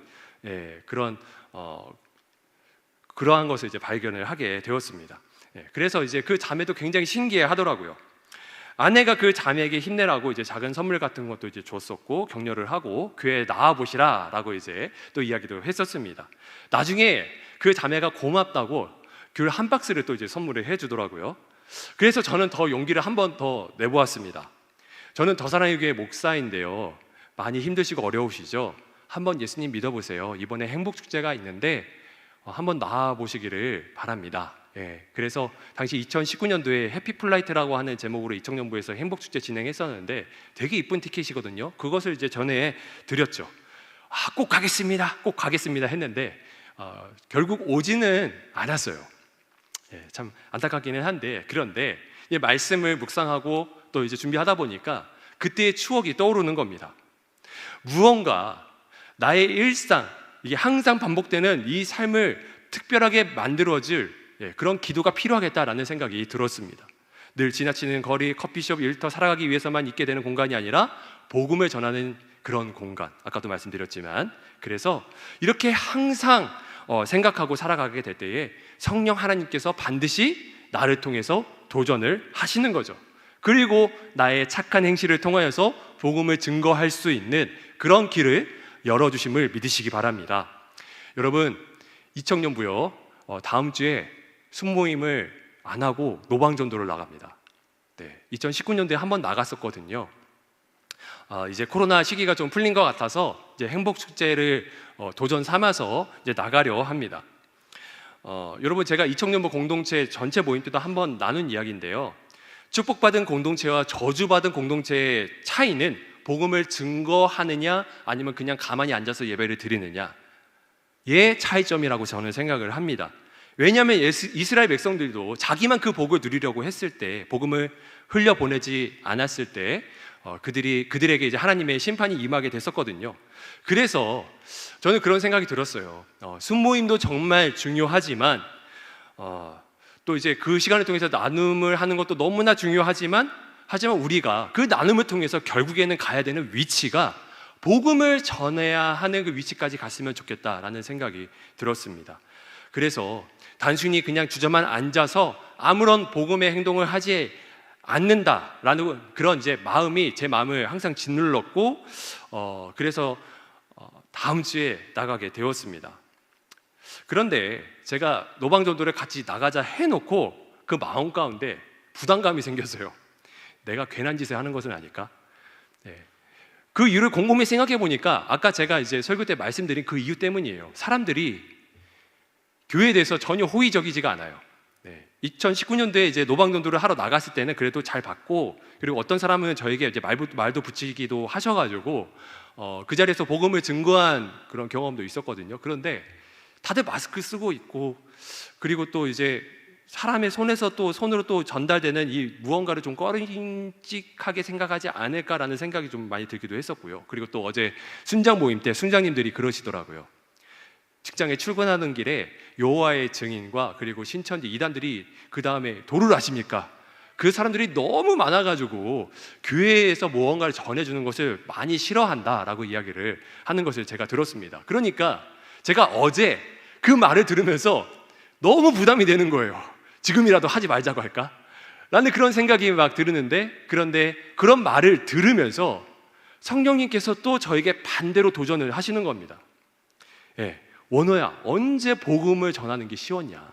S1: 그러한 것을 이제 발견을 하게 되었습니다. 그래서 이제 그 자매도 굉장히 신기해 하더라고요. 아내가 그 자매에게 힘내라고 이제 작은 선물 같은 것도 이제 줬었고 격려를 하고 교회에 나와 보시라라고 이제 또 이야기도 했었습니다. 나중에 그 자매가 고맙다고 귤 한 박스를 또 이제 선물을 해주더라고요. 그래서 저는 더 용기를 한 번 더 내보았습니다. 저는 더 사랑의 교회 목사인데요, 많이 힘드시고 어려우시죠? 한번 예수님 믿어보세요. 이번에 행복축제가 있는데 한번 나와보시기를 바랍니다. 그래서 당시 2019년도에 해피플라이트라고 하는 제목으로 이청년부에서 행복축제 진행했었는데 되게 이쁜 티켓이거든요. 그것을 이제 전해 드렸죠. 꼭 가겠습니다, 꼭 가겠습니다 했는데 결국 오지는 않았어요. 참 안타깝기는 한데, 그런데 말씀을 묵상하고 또 이제 준비하다 보니까 그때의 추억이 떠오르는 겁니다. 무언가 나의 일상, 이게 항상 반복되는 이 삶을 특별하게 만들어줄 그런 기도가 필요하겠다라는 생각이 들었습니다. 늘 지나치는 거리, 커피숍, 일터 살아가기 위해서만 있게 되는 공간이 아니라 복음을 전하는 그런 공간, 아까도 말씀드렸지만, 그래서 이렇게 항상 생각하고 살아가게 될 때에 성령 하나님께서 반드시 나를 통해서 도전을 하시는 거죠. 그리고 나의 착한 행실을 통하여서 복음을 증거할 수 있는 그런 길을 열어주심을 믿으시기 바랍니다. 여러분, 이청년부요, 다음 주에 순모임을 안 하고 노방전도를 나갑니다. 네, 2019년도에 한번 나갔었거든요. 이제 코로나 시기가 좀 풀린 것 같아서 이제 행복 축제를 도전 삼아서 이제 나가려 합니다. 여러분, 제가 이청년부 공동체 전체 모임 때도 한번 나눈 이야기인데요. 축복받은 공동체와 저주받은 공동체의 차이는 복음을 증거하느냐 아니면 그냥 가만히 앉아서 예배를 드리느냐의 차이점이라고 저는 생각을 합니다. 왜냐하면 이스라엘 백성들도 자기만 그 복을 누리려고 했을 때, 복음을 흘려보내지 않았을 때 그들에게 이제 하나님의 심판이 임하게 됐었거든요. 그래서 저는 그런 생각이 들었어요. 순모임도 정말 중요하지만 또 이제 그 시간을 통해서 나눔을 하는 것도 너무나 중요하지만 우리가 그 나눔을 통해서 결국에는 가야 되는 위치가 복음을 전해야 하는 그 위치까지 갔으면 좋겠다라는 생각이 들었습니다. 그래서 단순히 그냥 주저만 앉아서 아무런 복음의 행동을 하지 않는다라는 그런 이제 마음이 제 마음을 항상 짓눌렀고 그래서 다음 주에 나가게 되었습니다. 그런데 제가 노방전도를 같이 나가자 해놓고 그 마음 가운데 부담감이 생겼어요. 내가 괜한 짓을 하는 것은 아닐까? 네. 그 이유를 곰곰이 생각해 보니까 아까 제가 이제 설교 때 말씀드린 그 이유 때문이에요. 사람들이 교회에 대해서 전혀 호의적이지가 않아요. 2019년도에 이제 노방전도를 하러 나갔을 때는 그래도 잘 받고, 그리고 어떤 사람은 저에게 이제 말도 붙이기도 하셔가지고 그 자리에서 복음을 증거한 그런 경험도 있었거든요. 그런데 다들 마스크 쓰고 있고, 그리고 또 이제 사람의 손에서 또 손으로 또 전달되는 이 무언가를 좀 꺼림직하게 생각하지 않을까라는 생각이 좀 많이 들기도 했었고요. 그리고 또 어제 순장 모임 때 순장님들이 그러시더라고요. 직장에 출근하는 길에 여호와의 증인과 그리고 신천지 이단들이 그 다음에 도를 아십니까? 그 사람들이 너무 많아가지고 교회에서 무언가를 전해주는 것을 많이 싫어한다라고 이야기를 하는 것을 제가 들었습니다. 그러니까 제가 어제 그 말을 들으면서 너무 부담이 되는 거예요. 지금이라도 하지 말자고 할까? 라는 그런 생각이 막 들었는데, 그런데 그런 말을 들으면서 성령님께서 또 저에게 반대로 도전을 하시는 겁니다. 원호야, 언제 복음을 전하는 게 쉬웠냐?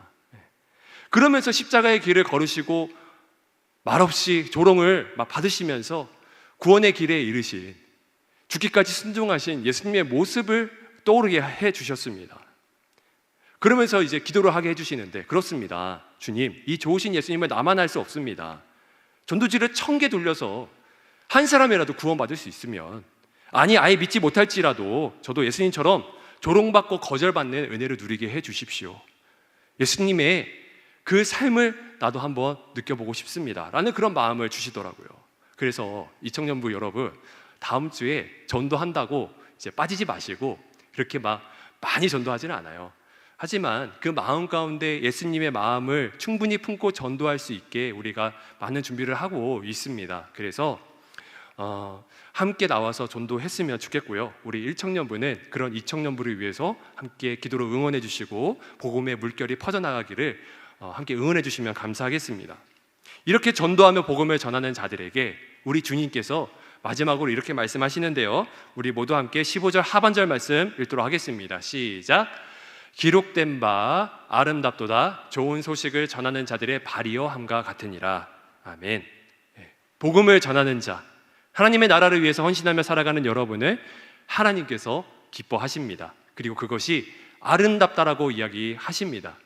S1: 그러면서 십자가의 길을 걸으시고 말없이 조롱을 막 받으시면서 구원의 길에 이르신, 죽기까지 순종하신 예수님의 모습을 떠오르게 해 주셨습니다. 그러면서 이제 기도를 하게 해주시는데, 그렇습니다. 주님, 이 좋으신 예수님을 나만 알 수 없습니다. 전도지를 1000개 돌려서 한 사람이라도 구원받을 수 있으면, 아니 아예 믿지 못할지라도 저도 예수님처럼 조롱받고 거절받는 은혜를 누리게 해 주십시오. 예수님의 그 삶을 나도 한번 느껴보고 싶습니다 라는 그런 마음을 주시더라고요. 그래서 이청년부 여러분, 다음 주에 전도한다고 이제 빠지지 마시고, 그렇게 막 많이 전도하지는 않아요. 하지만 그 마음 가운데 예수님의 마음을 충분히 품고 전도할 수 있게 우리가 많은 준비를 하고 있습니다. 그래서 함께 나와서 전도했으면 좋겠고요. 우리 1청년부는 그런 2청년부를 위해서 함께 기도로 응원해 주시고 복음의 물결이 퍼져나가기를 함께 응원해 주시면 감사하겠습니다. 이렇게 전도하며 복음을 전하는 자들에게 우리 주님께서 마지막으로 이렇게 말씀하시는데요. 우리 모두 함께 15절 하반절 말씀 읽도록 하겠습니다. 시작. 기록된 바 아름답도다 좋은 소식을 전하는 자들의 발이여 함과 같으니라. 아멘. 복음을 전하는 자, 하나님의 나라를 위해서 헌신하며 살아가는 여러분을 하나님께서 기뻐하십니다. 그리고 그것이 아름답다라고 이야기하십니다.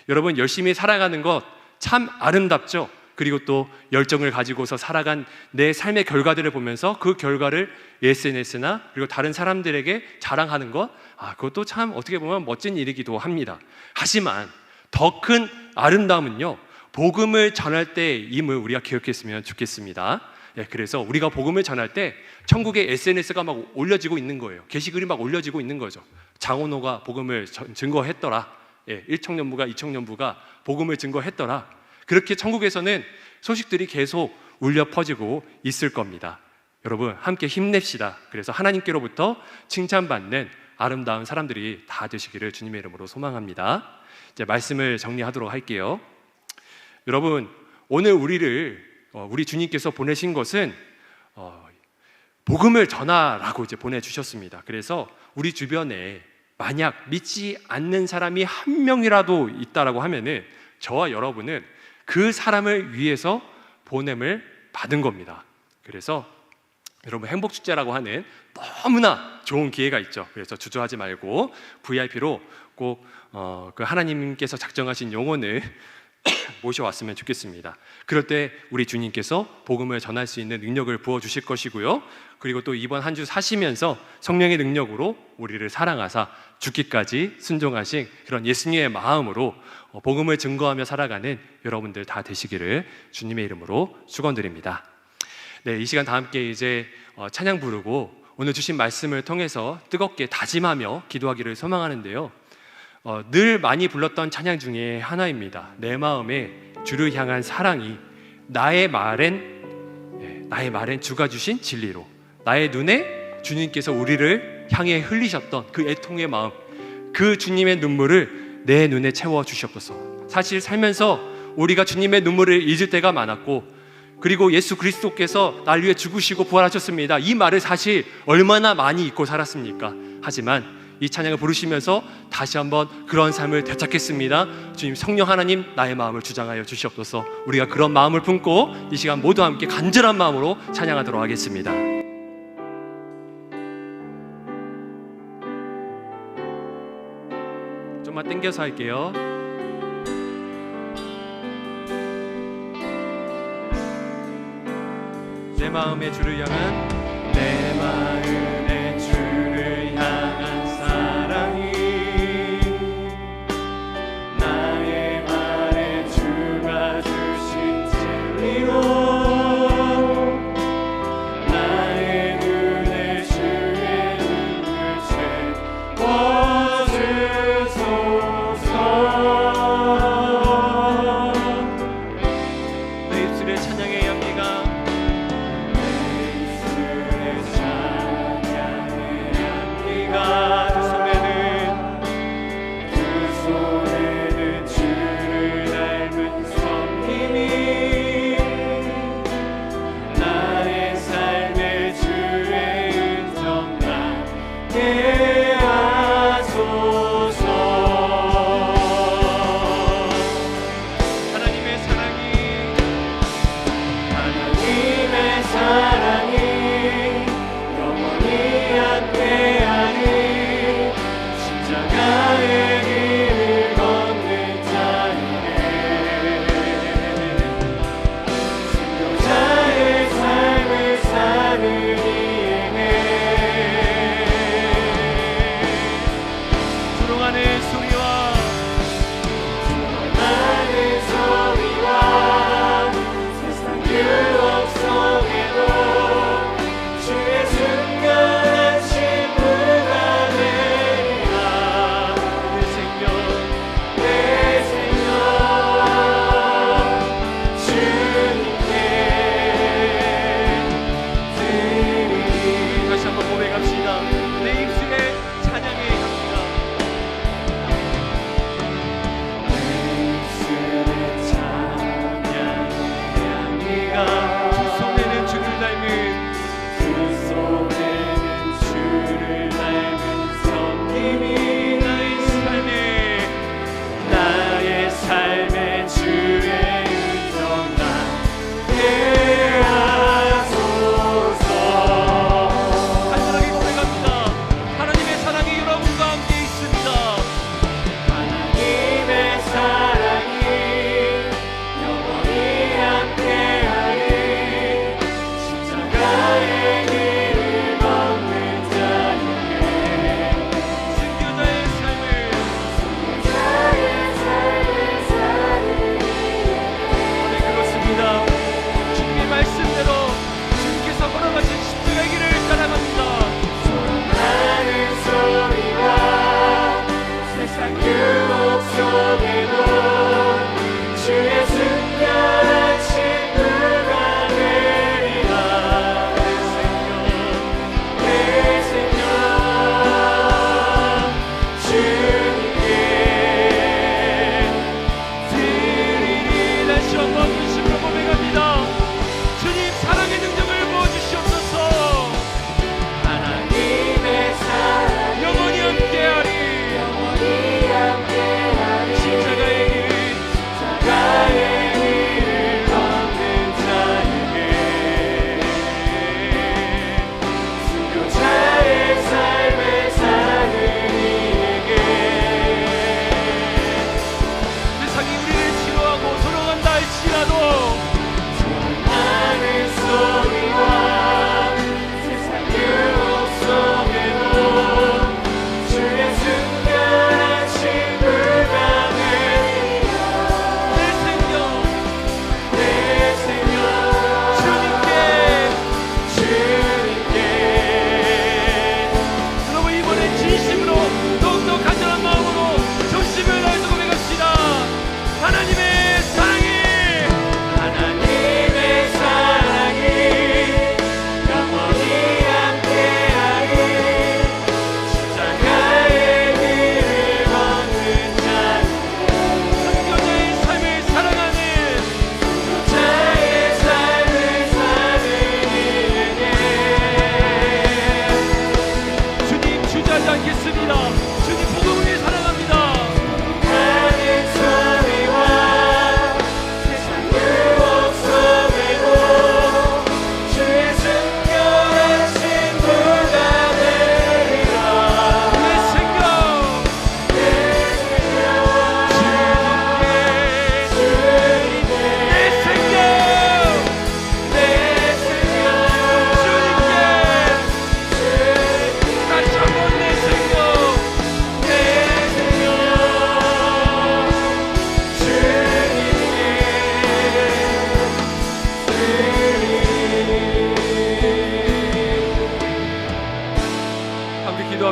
S1: 여러분, 열심히 살아가는 것 참 아름답죠? 그리고 또 열정을 가지고서 살아간 내 삶의 결과들을 보면서 그 결과를 SNS나 그리고 다른 사람들에게 자랑하는 것, 그것도 참 어떻게 보면 멋진 일이기도 합니다. 하지만 더 큰 아름다움은요, 복음을 전할 때임을 우리가 기억했으면 좋겠습니다. 그래서 우리가 복음을 전할 때 천국의 SNS가 막 올려지고 있는 거예요. 게시글이 막 올려지고 있는 거죠. 장원호가 복음을 증거했더라. 1청년부가 2청년부가 복음을 증거했더라. 그렇게 천국에서는 소식들이 계속 울려 퍼지고 있을 겁니다. 여러분, 함께 힘냅시다. 그래서 하나님께로부터 칭찬받는 아름다운 사람들이 다 되시기를 주님의 이름으로 소망합니다. 이제 말씀을 정리하도록 할게요. 여러분, 오늘 우리 주님께서 보내신 것은 복음을 전하라고 이제 보내주셨습니다. 그래서 우리 주변에 만약 믿지 않는 사람이 한 명이라도 있다라고 하면은 저와 여러분은 그 사람을 위해서 보냄을 받은 겁니다. 그래서 여러분 행복축제라고 하는 너무나 좋은 기회가 있죠. 그래서 주저하지 말고 VIP로 꼭 그 하나님께서 작정하신 영혼을 모셔왔으면 좋겠습니다. 그럴 때 우리 주님께서 복음을 전할 수 있는 능력을 부어주실 것이고요. 그리고 또 이번 한 주 사시면서 성령의 능력으로 우리를 사랑하사 죽기까지 순종하신 그런 예수님의 마음으로 복음을 증거하며 살아가는 여러분들 다 되시기를 주님의 이름으로 축원드립니다. 네, 이 시간 다 함께 이제 찬양 부르고 오늘 주신 말씀을 통해서 뜨겁게 다짐하며 기도하기를 소망하는데요. 늘 많이 불렀던 찬양 중에 하나입니다. 내 마음에 주를 향한 사랑이 나의 말엔 주가 주신 진리로, 나의 눈에 주님께서 우리를 향해 흘리셨던 그 애통의 마음, 그 주님의 눈물을 내 눈에 채워 주시옵소서. 사실 살면서 우리가 주님의 눈물을 잊을 때가 많았고, 그리고 예수 그리스도께서 날 위해 죽으시고 부활하셨습니다. 이 말을 사실 얼마나 많이 잊고 살았습니까? 하지만 이 찬양을 부르시면서 다시 한번 그런 삶을 되찾겠습니다. 주님, 성령 하나님, 나의 마음을 주장하여 주시옵소서. 우리가 그런 마음을 품고 이 시간 모두 함께 간절한 마음으로 찬양하도록 하겠습니다. 좀만 땡겨서 할게요. 내 마음의 주를 향한, 내 마음의 주를 향한 사랑이 나의 말에 주가 주신 진리로, 나의 눈에 주의 눈을 채워주소서. 내 입술의 찬양의 향기가 하나님의 사랑이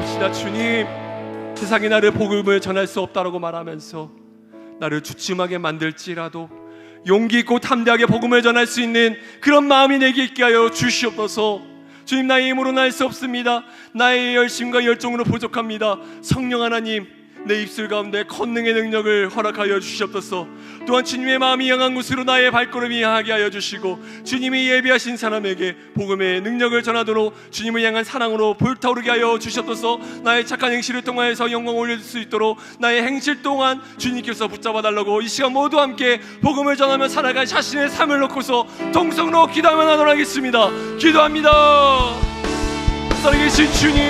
S1: 기도합시다. 주님, 세상에 나를 복음을 전할 수 없다라고 말하면서 나를 주춤하게 만들지라도 용기 있고 담대하게 복음을 전할 수 있는 그런 마음이 내게 있게 하여 주시옵소서. 주님, 나의 힘으로는 할 수 없습니다. 나의 열심과 열정으로 부족합니다. 성령 하나님, 내 입술 가운데 권능의 능력을 허락하여 주시옵소서. 또한 주님의 마음이 향한 곳으로 나의 발걸음이 향하게 하여 주시고, 주님이 예비하신 사람에게 복음의 능력을 전하도록 주님을 향한 사랑으로 불타오르게 하여 주시옵소서. 나의 착한 행실을 통하여서 영광을 올려줄 수 있도록 나의 행실 동안 주님께서 붙잡아 달라고 이 시간 모두 함께 복음을 전하며 살아갈 자신의 삶을 놓고서 동성으로 기도하며 나눠나겠습니다. 기도합니다. 살아계신 주님,